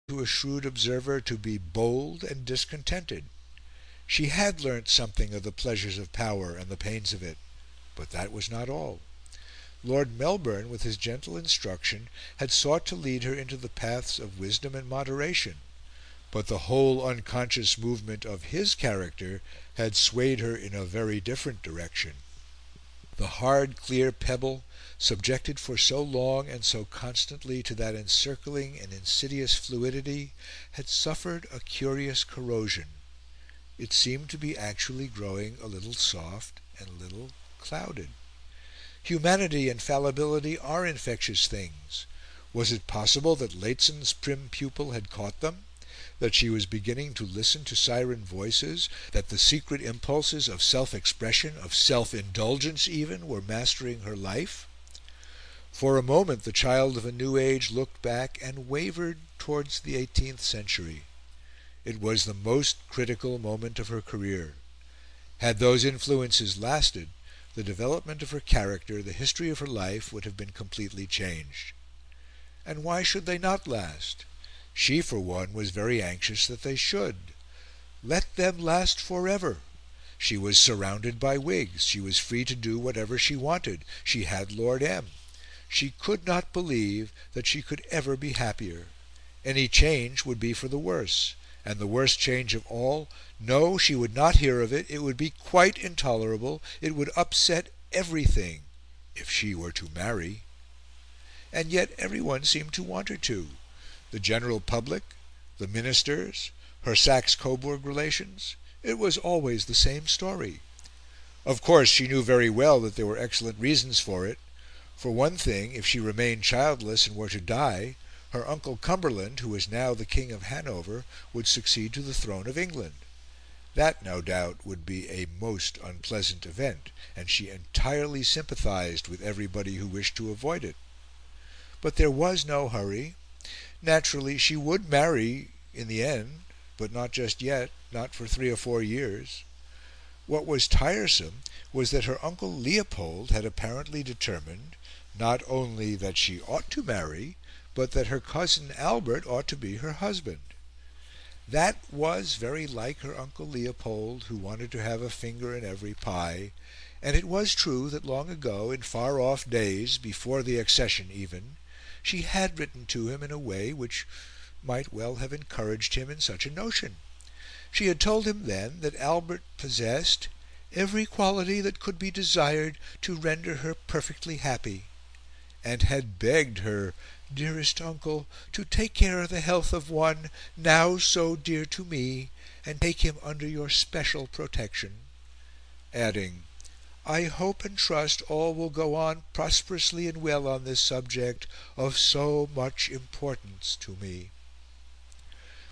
to a shrewd observer to be bold and discontented. She had learnt something of the pleasures of power and the pains of it, but that was not all. Lord Melbourne, with his gentle instruction, had sought to lead her into the paths of wisdom and moderation, but the whole unconscious movement of his character had swayed her in a very different direction. The hard, clear pebble, subjected for so long and so constantly to that encircling and insidious fluidity, had suffered a curious corrosion. It seemed to be actually growing a little soft and a little clouded. Humanity and fallibility are infectious things. Was it possible that Lehzen's prim pupil had caught them, that she was beginning to listen to siren voices, that the secret impulses of self-expression, of self-indulgence even, were mastering her life? For a moment the child of a new age looked back and wavered towards the 18th century. It was the most critical moment of her career. Had those influences lasted, the development of her character, the history of her life, would have been completely changed. And why should they not last? She, for one, was very anxious that they should. Let them last for ever. She was surrounded by Whigs; she was free to do whatever she wanted; she had Lord M. She could not believe that she could ever be happier. Any change would be for the worse; and the worst change of all, no, she would not hear of it; it would be quite intolerable; it would upset everything if she were to marry. And yet everyone seemed to want her to: the general public, the Ministers, her Saxe-Coburg relations. It was always the same story. Of course, she knew very well that there were excellent reasons for it. For one thing, if she remained childless and were to die, her uncle Cumberland, who was now the King of Hanover, would succeed to the throne of England. That, no doubt, would be a most unpleasant event, and she entirely sympathised with everybody who wished to avoid it. But there was no hurry. Naturally, she would marry in the end, but not just yet, not for 3 or 4 years. What was tiresome was that her uncle Leopold had apparently determined, not only that she ought to marry, but that her cousin Albert ought to be her husband. That was very like her uncle Leopold, who wanted to have a finger in every pie; and it was true that long ago, in far off days, before the accession even, she had written to him in a way which might well have encouraged him in such a notion. She had told him then that Albert possessed every quality that could be desired to render her perfectly happy, and had begged her dearest uncle to take care of the health of one now so dear to me, and take him under your special protection, adding, "I hope and trust all will go on prosperously and well on this subject of so much importance to me."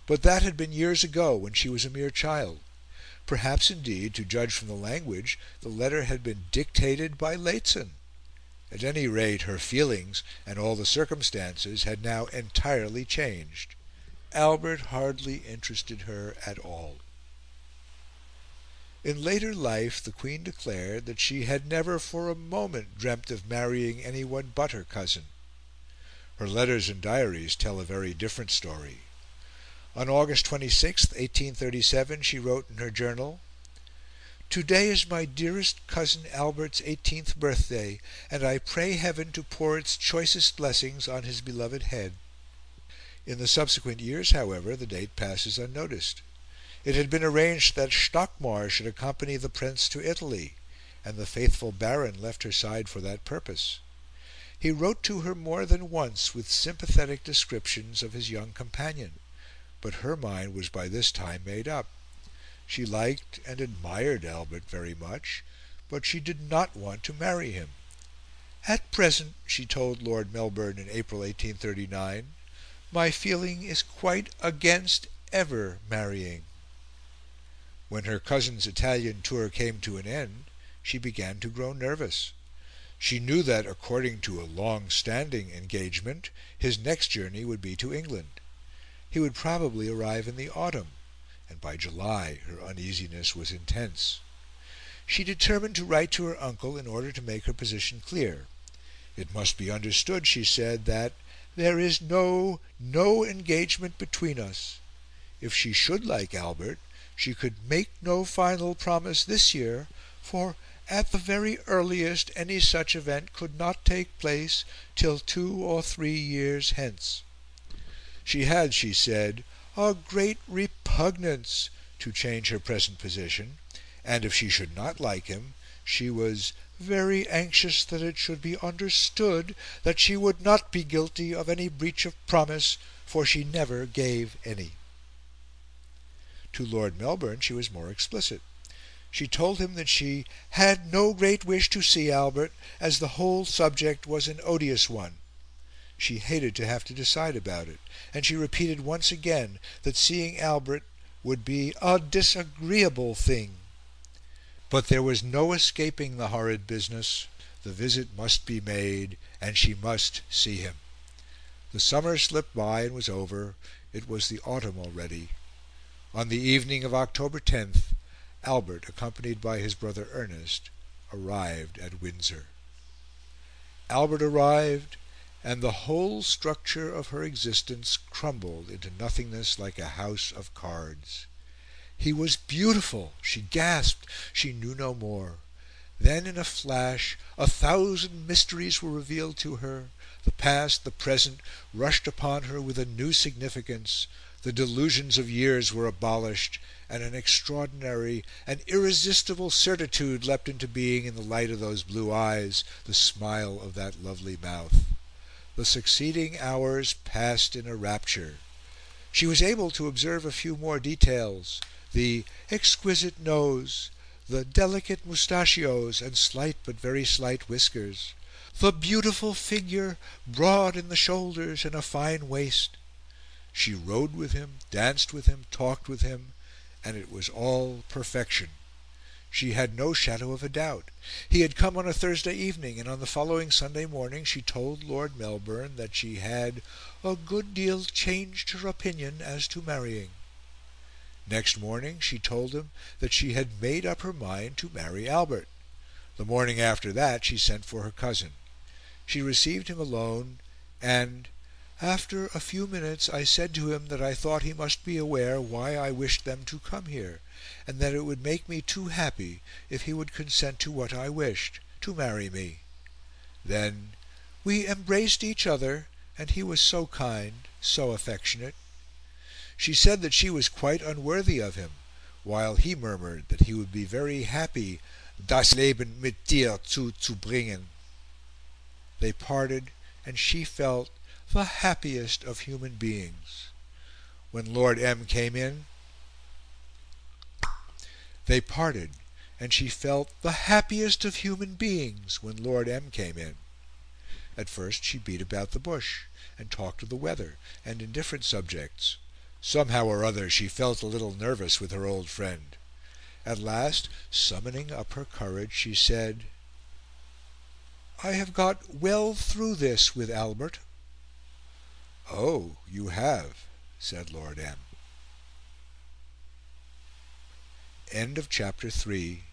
But that had been years ago, when she was a mere child. Perhaps, indeed, to judge from the language, the letter had been dictated by Lehzen. At any rate, her feelings, and all the circumstances, had now entirely changed. Albert hardly interested her at all. In later life, the Queen declared that she had never for a moment dreamt of marrying anyone but her cousin. Her letters and diaries tell a very different story. On August 26, 1837, she wrote in her journal: "Today is my dearest cousin Albert's 18th birthday, and I pray Heaven to pour its choicest blessings on his beloved head." In the subsequent years, however, the date passes unnoticed. It had been arranged that Stockmar should accompany the Prince to Italy, and the faithful Baron left her side for that purpose. He wrote to her more than once with sympathetic descriptions of his young companion, but her mind was by this time made up. She liked and admired Albert very much, but she did not want to marry him. "At present," she told Lord Melbourne in April 1839, "my feeling is quite against ever marrying." When her cousin's Italian tour came to an end, she began to grow nervous. She knew that, according to a long-standing engagement, his next journey would be to England. He would probably arrive in the autumn, and by July her uneasiness was intense. She determined to write to her uncle in order to make her position clear. It must be understood, she said, that, there is no engagement between us. If she should like Albert, she could make no final promise this year, for at the very earliest any such event could not take place till 2 or 3 years hence. She had, she said, a great repugnance to change her present position, and if she should not like him, she was very anxious that it should be understood that she would not be guilty of any breach of promise, for she never gave any. To Lord Melbourne she was more explicit. She told him that she had no great wish to see Albert, as the whole subject was an odious one. She hated to have to decide about it, and she repeated once again that seeing Albert would be a disagreeable thing. But there was no escaping the horrid business. The visit must be made, and she must see him. The summer slipped by and was over. It was the autumn already. On the evening of October 10th, Albert, accompanied by his brother Ernest, arrived at Windsor. Albert arrived, and the whole structure of her existence crumbled into nothingness like a house of cards. He was beautiful! She gasped. She knew no more. Then, in a flash, 1,000 mysteries were revealed to her. The past, the present, rushed upon her with a new significance. The delusions of years were abolished, and an extraordinary, an irresistible certitude leapt into being in the light of those blue eyes, the smile of that lovely mouth. The succeeding hours passed in a rapture. She was able to observe a few more details: the exquisite nose, the delicate moustachios and slight but very slight whiskers, the beautiful figure, broad in the shoulders and a fine waist. She rode with him, danced with him, talked with him, and it was all perfection. She had no shadow of a doubt. He had come on a Thursday evening, and on the following Sunday morning she told Lord Melbourne that she had a good deal changed her opinion as to marrying. Next morning she told him that she had made up her mind to marry Albert. The morning after that she sent for her cousin. She received him alone, and after a few minutes I said to him that I thought he must be aware why I wished them to come here, and that it would make me too happy if he would consent to what I wished, to marry me. Then we embraced each other, and he was so kind, so affectionate. She said that she was quite unworthy of him, while he murmured that he would be very happy das Leben mit dir zuzubringen. They parted, and she felt the happiest of human beings. When Lord M. came in, they parted, and she felt the happiest of human beings when Lord M. came in. At first she beat about the bush, and talked of the weather, and indifferent subjects. Somehow or other she felt a little nervous with her old friend. At last, summoning up her courage, she said, "I have got well through this with Albert." "Oh, you have," said Lord M. End of Chapter 3,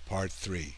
Part 3.